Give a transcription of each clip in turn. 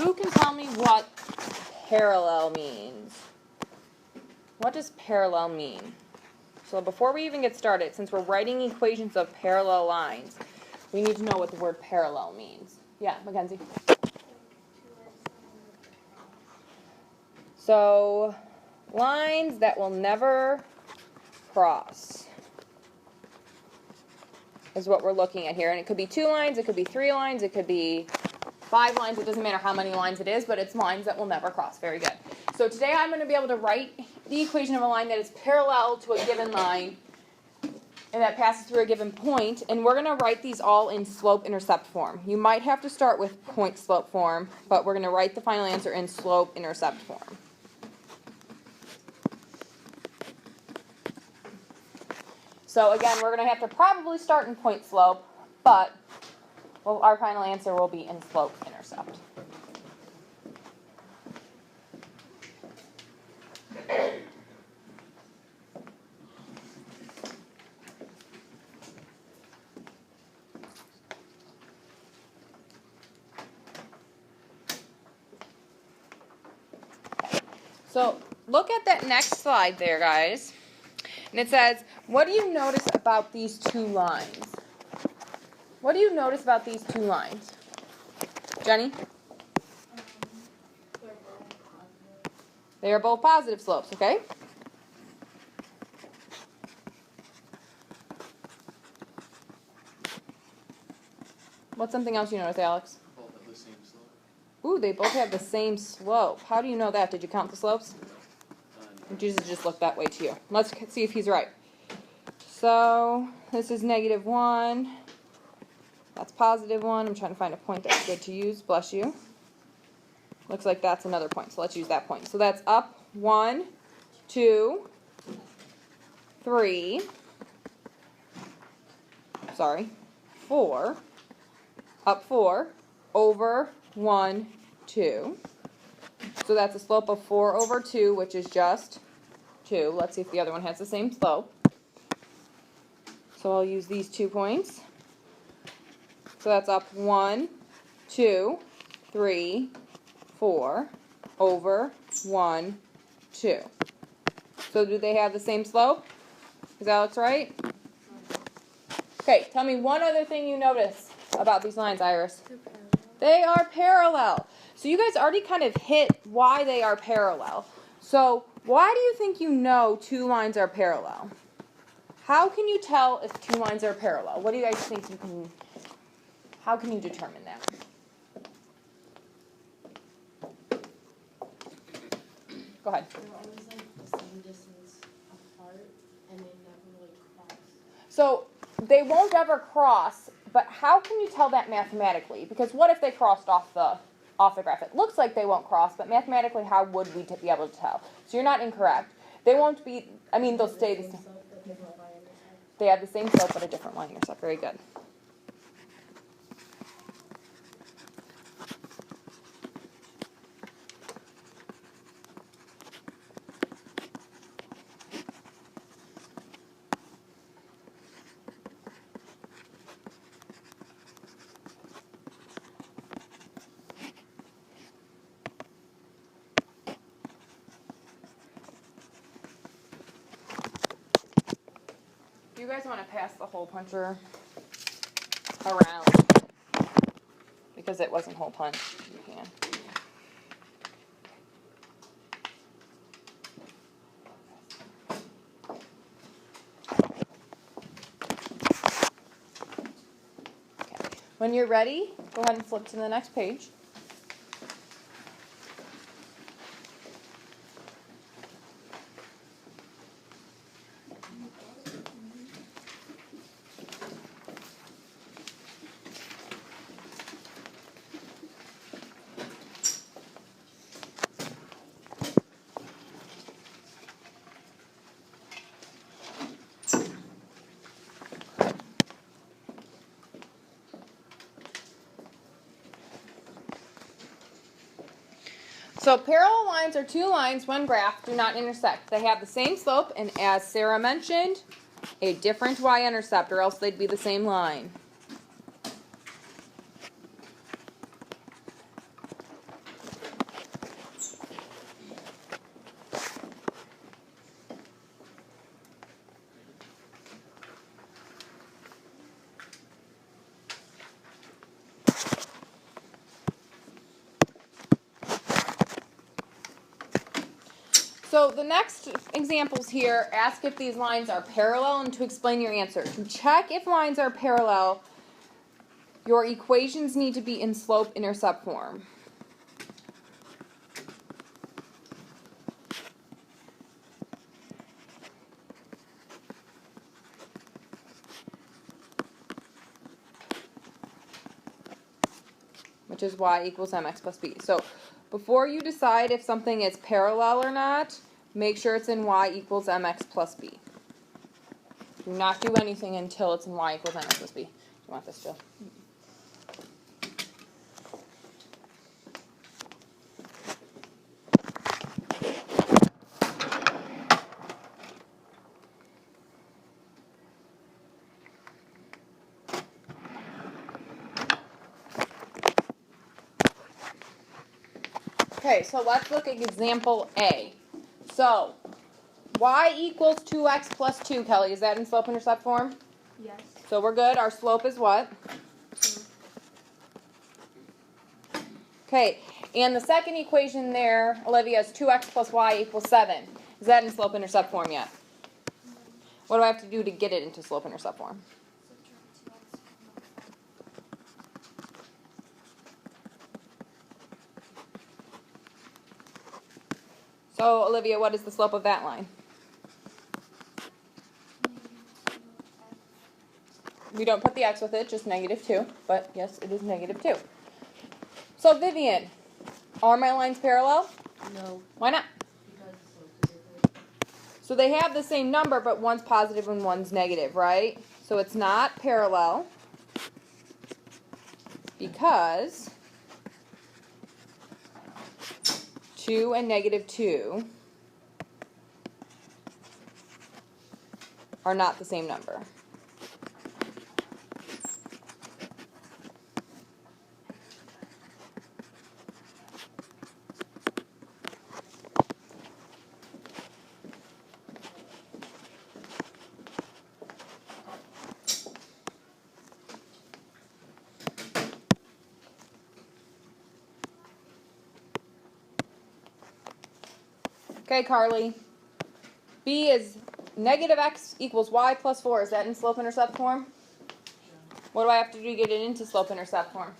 Who can tell me what parallel means? What does parallel mean? So before we even get started, since we're writing equations of parallel lines, we need to know what the word parallel means. Yeah, Mackenzie? So, lines that will never cross is what we're looking at here. And it could be 2 lines, it could be 3 lines, it could be 5 lines. It doesn't matter how many lines it is, but it's lines that will never cross. Very good. So today I'm going to be able to write the equation of a line that is parallel to a given line and that passes through a given point. And we're going to write these all in slope-intercept form. You might have to start with point-slope form, but we're going to write the final answer in slope-intercept form. So again, we're going to have to probably start in point slope, but our final answer will be in slope intercept. So look at that next slide there, guys. And it says, what do you notice about these 2 lines? What do you notice about these 2 lines? Jenny? They are both positive slopes, okay? What's something else you notice, Alex? Both have the same slope. Ooh, they both have the same slope. How do you know that? Did you count the slopes? Jesus just looked that way to you. Let's see if he's right. So, this is -1. That's +1. I'm trying to find a point that's good to use. Bless you. Looks like that's another point, so let's use that point. So that's up 1, 2, 3, 4, up 4, over 1, 2. So that's a slope of 4 over 2, which is just 2. Let's see if the other one has the same slope. So I'll use these 2 points. So that's up 1, 2, 3, 4, over 1, 2. So do they have the same slope? Is Alex right? Okay, tell me one other thing you notice about these lines, Iris. They are parallel. So you guys already kind of hit why they are parallel. So why do you think you know 2 lines are parallel? How can you tell if 2 lines are parallel? What do you guys think you can, how can you determine that? Go ahead. They're always like the same distance apart and they never really cross. So they won't ever cross, but how can you tell that mathematically? Because what if they crossed off the graph? It looks like they won't cross, but mathematically, how would we be able to tell? So you're not incorrect. They won't be, I mean, they'll stay the same. They have the same slope, but a different line intercept. Very good. You guys want to pass the hole puncher around because it wasn't hole punch. You can. Okay. When you're ready, go ahead and flip to the next page. So parallel lines are 2 lines when graphed do not intersect. They have the same slope, and as Sarah mentioned, a different y-intercept, or else they'd be the same line. So the next examples here ask if these lines are parallel and to explain your answer. To check if lines are parallel, your equations need to be in slope-intercept form. Which is y equals mx plus b. So before you decide if something is parallel or not, make sure it's in y equals mx plus b. Do not do anything until it's in y equals mx plus b. Do you want this, Jill? Okay, so let's look at example A. So, y equals 2x plus 2, Kelly. Is that in slope-intercept form? Yes. So we're good. Our slope is what? 2. Okay, and the second equation there, Olivia, is 2x plus y equals 7. Is that in slope-intercept form yet? What do I have to do to get it into slope-intercept form? So, Olivia, what is the slope of that line? We don't put the x with it, just -2. But, yes, it is -2. So, Vivian, are my lines parallel? No. Why not? Because the slope is different. So they have the same number, but one's positive and one's negative, right? So it's not parallel because 2 and -2 are not the same number. Okay, Carly. B is -x equals y plus 4. Is that in slope-intercept form? What do I have to do to get it into slope-intercept form?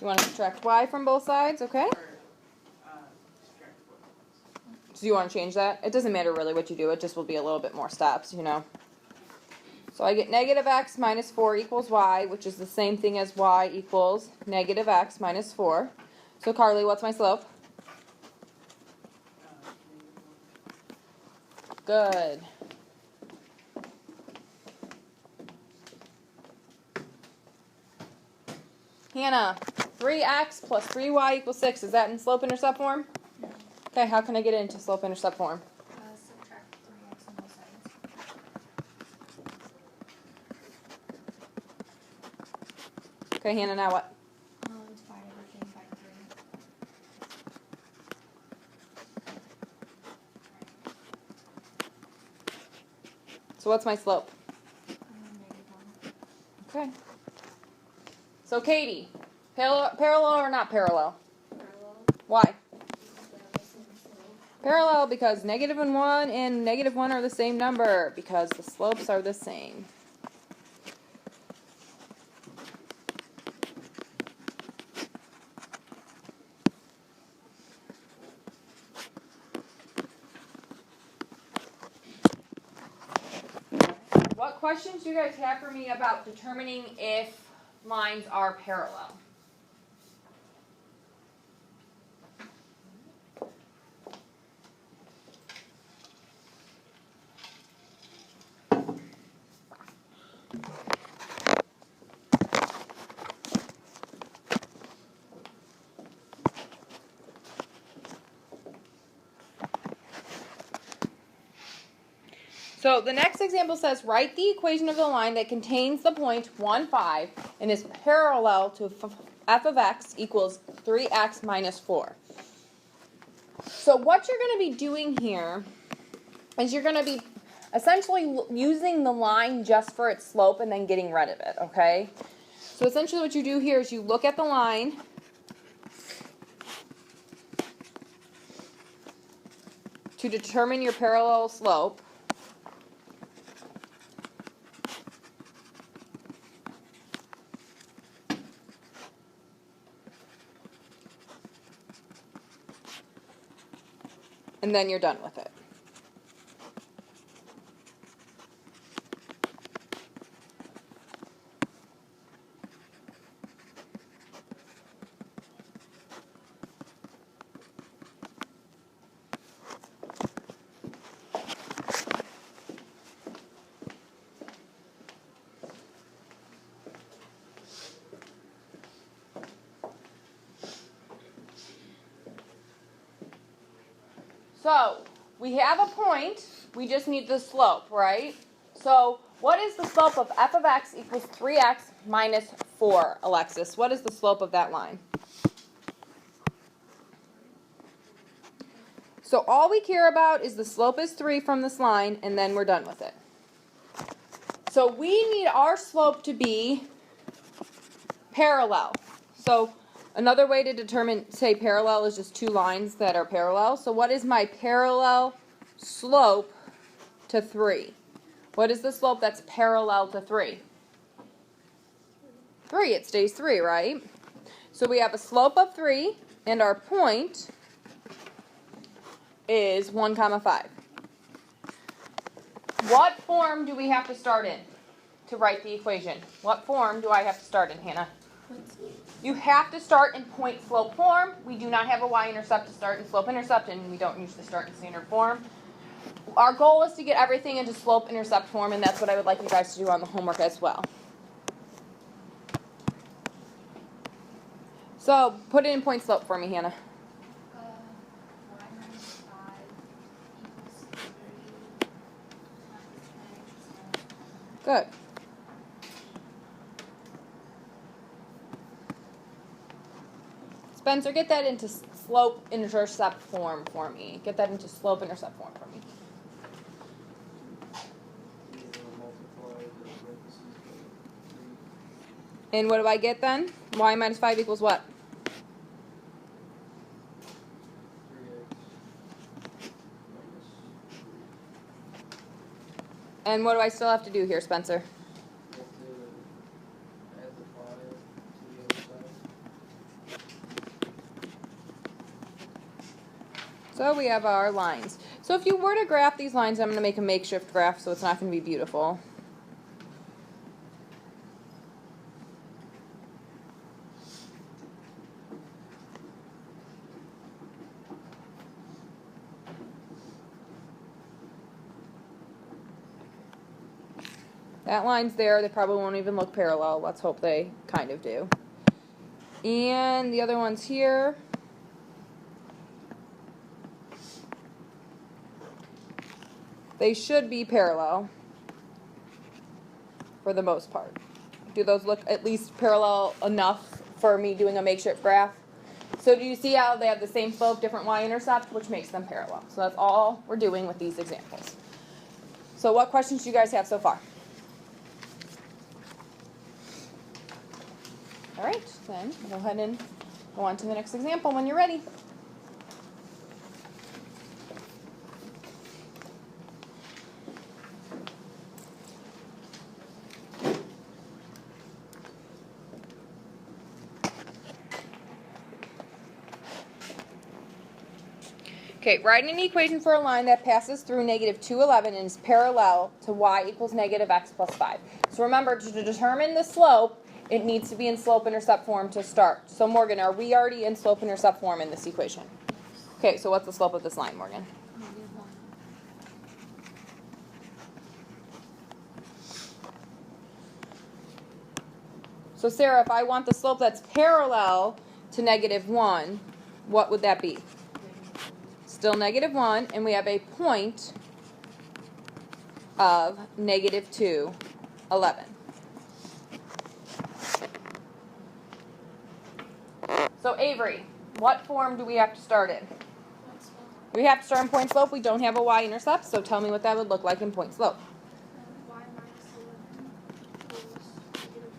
You want to subtract y from both sides, okay? So you want to change that? It doesn't matter really what you do. It just will be a little bit more steps, you know. So I get -x minus 4 equals y, which is the same thing as y equals -x minus 4. So Carly, what's my slope? Good. Hannah, 3x plus 3y equals 6. Is that in slope-intercept form? No. Okay, how can I get it into slope-intercept form? Subtract 3x on both sides. Okay, Hannah, now what? Divide everything by 3. So what's my slope? -1. Okay. So Katie, parallel or not parallel? Parallel. Why? Because they have the same slope. Parallel because -1 and -1 are the same number because the slopes are the same. What questions do you guys have for me about determining if lines are parallel? So the next example says, write the equation of the line that contains the point 1, 5 and is parallel to f of x equals 3x minus 4. So what you're going to be doing here is you're going to be essentially using the line just for its slope and then getting rid of it, okay? So essentially what you do here is you look at the line to determine your parallel slope, and then you're done with it. So, we have a point, we just need the slope, right? So, what is the slope of f of x equals 3x minus 4, Alexis? What is the slope of that line? So, all we care about is the slope is 3 from this line, and then we're done with it. So, we need our slope to be parallel. So, another way to determine, say, parallel is just two lines that are parallel. So what is my parallel slope to 3? What is the slope that's parallel to 3? 3. It stays 3, right? So we have a slope of 3, and our point is 1, 5. What form do we have to start in to write the equation? What form do I have to start in, Hannah? You have to start in point-slope form. We do not have a y-intercept to start in slope-intercept, and we don't usually start in standard form. Our goal is to get everything into slope-intercept form, and that's what I would like you guys to do on the homework as well. So, put it in point-slope for me, Hannah. Y minus 5 equals 30 minus 10. Good. Spencer, get that into slope-intercept form for me. Get that into slope-intercept form for me. And what do I get then? Y minus 5 equals what? 3x. And what do I still have to do here, Spencer? You have to add the 5 to the other side. So we have our lines. So if you were to graph these lines, I'm going to make a makeshift graph so it's not going to be beautiful. That line's there. They probably won't even look parallel. Let's hope they kind of do. And the other one's here. They should be parallel for the most part. Do those look at least parallel enough for me doing a makeshift graph? So do you see how they have the same slope, different y-intercept, which makes them parallel? So that's all we're doing with these examples. So what questions do you guys have so far? All right, then go ahead and go on to the next example when you're ready. Okay, write an equation for a line that passes through negative 2, 11 and is parallel to y equals negative x plus 5. So remember, to determine the slope, it needs to be in slope-intercept form to start. So Morgan, are we already in slope-intercept form in this equation? Okay, so what's the slope of this line, Morgan? -1. So Sarah, if I want the slope that's parallel to negative 1, what would that be? Still negative 1, and we have a point of negative 2, 11. So Avery, what form do we have to start in? We have to start in point slope. We don't have a y-intercept, so tell me what that would look like in point slope. Y minus 11 equals -10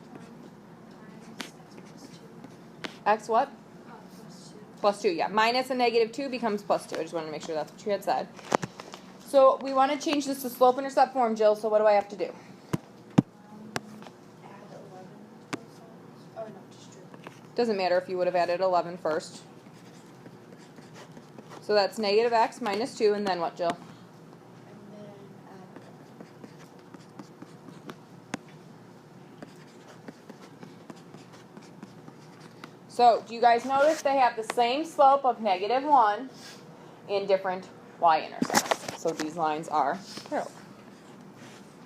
times x plus 2. X what? Plus 2. Plus 2, yeah. Minus a negative 2 becomes plus 2. I just wanted to make sure that's what you had said. So we want to change this to slope-intercept form, Jill, so what do I have to do? Add 11 to both sides. Oh, no, just true. Doesn't matter if you would have added 11 first. So that's negative x minus 2, and then what, Jill? And then add 11. So do you guys notice they have the same slope of negative 1 in different y-intercepts? So these lines are parallel.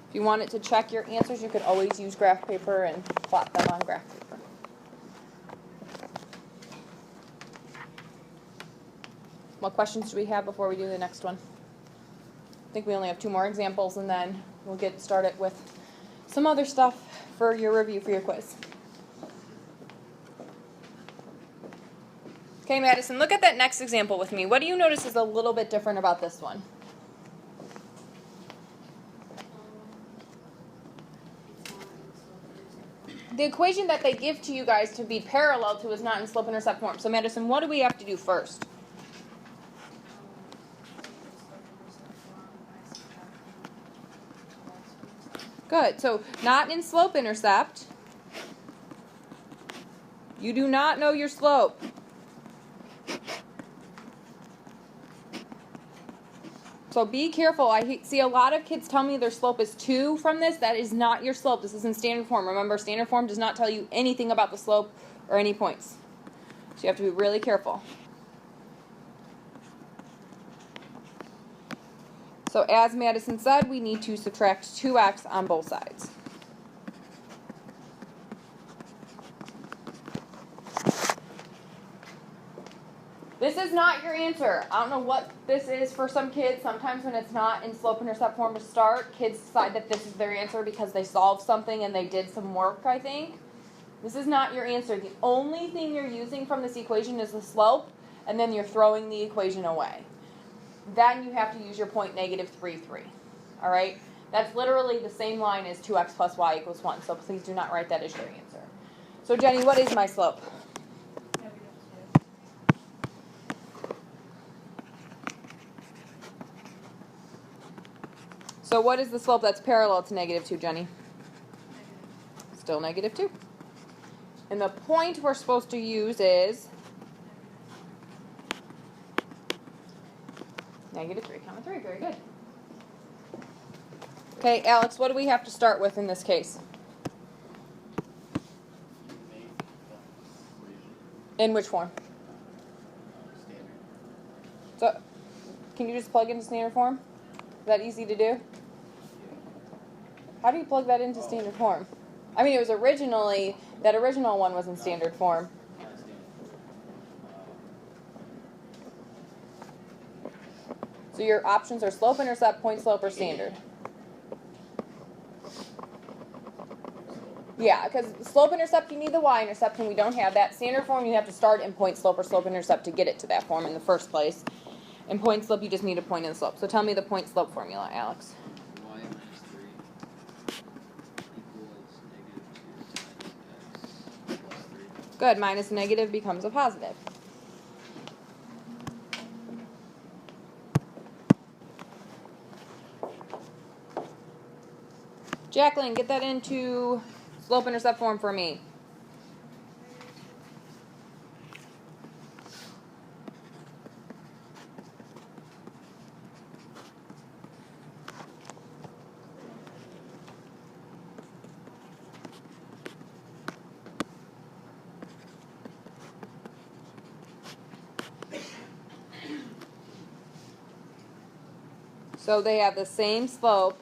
If you wanted to check your answers, you could always use graph paper and plot them on graph paper. What questions do we have before we do the next one? I think we only have 2 more examples, and then we'll get started with some other stuff for your review for your quiz. Okay, Madison, look at that next example with me. What do you notice is a little bit different about this one? The equation that they give to you guys to be parallel to is not in slope-intercept form. So, Madison, what do we have to do first? Good. So, not in slope-intercept. You do not know your slope. So be careful. I see a lot of kids tell me their slope is 2 from this. That is not your slope. This is in standard form. Remember, standard form does not tell you anything about the slope or any points. So you have to be really careful. So as Madison said, we need to subtract 2x on both sides. This is not your answer. I don't know what this is for some kids. Sometimes when it's not in slope-intercept form to start, kids decide that this is their answer because they solved something and they did some work, I think. This is not your answer. The only thing you're using from this equation is the slope, and then you're throwing the equation away. Then you have to use your point negative 3, 3. All right? That's literally the same line as 2x plus y equals 1, so please do not write that as your answer. So Jenny, what is my slope? So what is the slope that's parallel to negative 2, Jenny? Still negative 2. And the point we're supposed to use is negative 3, 3. Very good. Okay, Alex, what do we have to start with in this case? In which form? So, can you just plug into standard form? Is that easy to do? How do you plug that into standard form? I mean, it was originally, that original one was in standard form. So your options are slope, intercept, point slope, or standard. Yeah, because slope intercept, you need the y-intercept, and we don't have that. Standard form, you have to start in point slope or slope intercept to get it to that form in the first place. In point slope, you just need a point in the slope. So tell me the point slope formula, Alex. Y minus 3 equals negative 2 times x plus 3. Good. Minus a negative becomes a positive. Jacqueline, get that into slope-intercept form for me. So they have the same slope,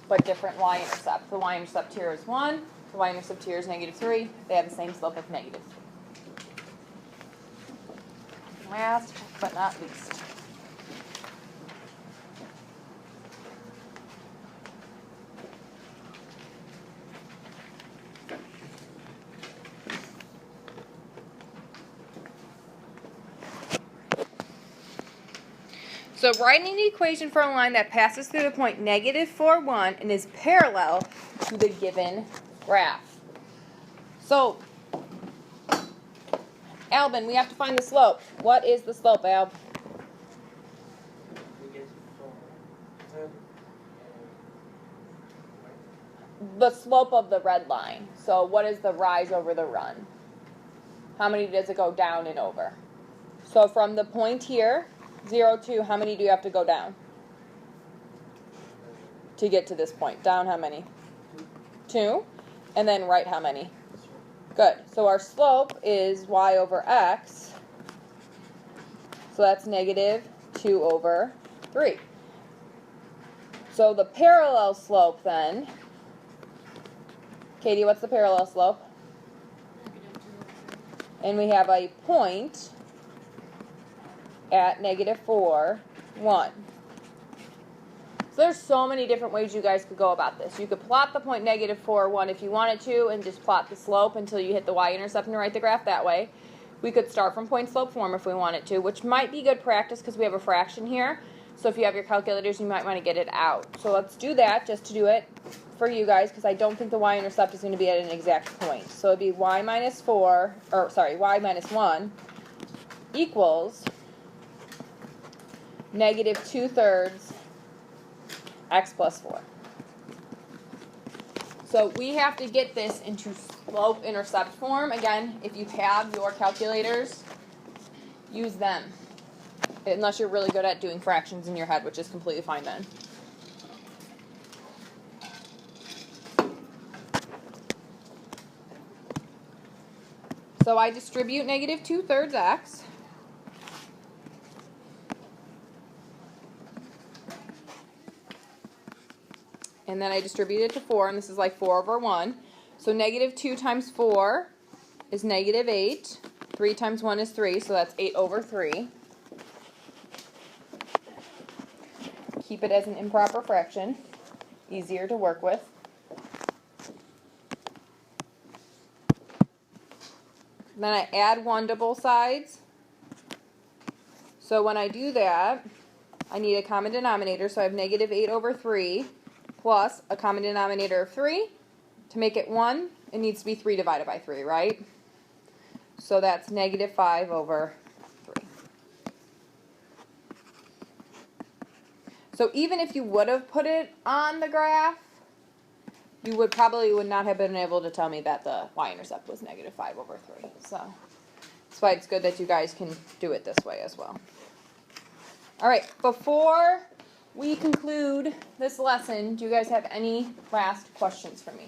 but different y-intercept. The y-intercept here is 1. The y-intercept here is negative 3. They have the same slope of negative 3. Last but not least. So writing the equation for a line that passes through the point negative 4, 1 and is parallel to the given graph. So Albin, we have to find the slope. What is the slope, Alb? The slope of the red line. So what is the rise over the run? How many does it go down and over? So from the point here, 0 to, how many do you have to go down to get to this point? Down how many? 2. And then right how many? Good. So our slope is y over x. So that's negative 2 over 3. So the parallel slope then, Katie, what's the parallel slope? And we have a point at negative 4, 1. So there's so many different ways you guys could go about this. You could plot the point negative 4, 1 if you wanted to, and just plot the slope until you hit the y-intercept and write the graph that way. We could start from point slope form if we wanted to, which might be good practice because we have a fraction here. So if you have your calculators, you might want to get it out. So let's do that just to do it for you guys, because I don't think the y-intercept is going to be at an exact point. So it'd be y minus 1 equals negative 2/3 x plus 4. So we have to get this into slope-intercept form. Again, if you have your calculators, use them. Unless you're really good at doing fractions in your head, which is completely fine then. So I distribute negative 2/3 x. And then I distribute it to 4, and this is like 4 over 1. So negative 2 times 4 is negative 8. 3 times 1 is 3, so that's 8 over 3. Keep it as an improper fraction. Easier to work with. Then I add 1 to both sides. So when I do that, I need a common denominator, so I have negative 8 over 3 plus a common denominator of 3. To make it 1, it needs to be 3 divided by 3, right? So that's negative 5 over 3. So even if you would have put it on the graph, you would not have been able to tell me that the y-intercept was negative 5 over 3. So that's why it's good that you guys can do it this way as well. All right, before we conclude this lesson, do you guys have any last questions for me?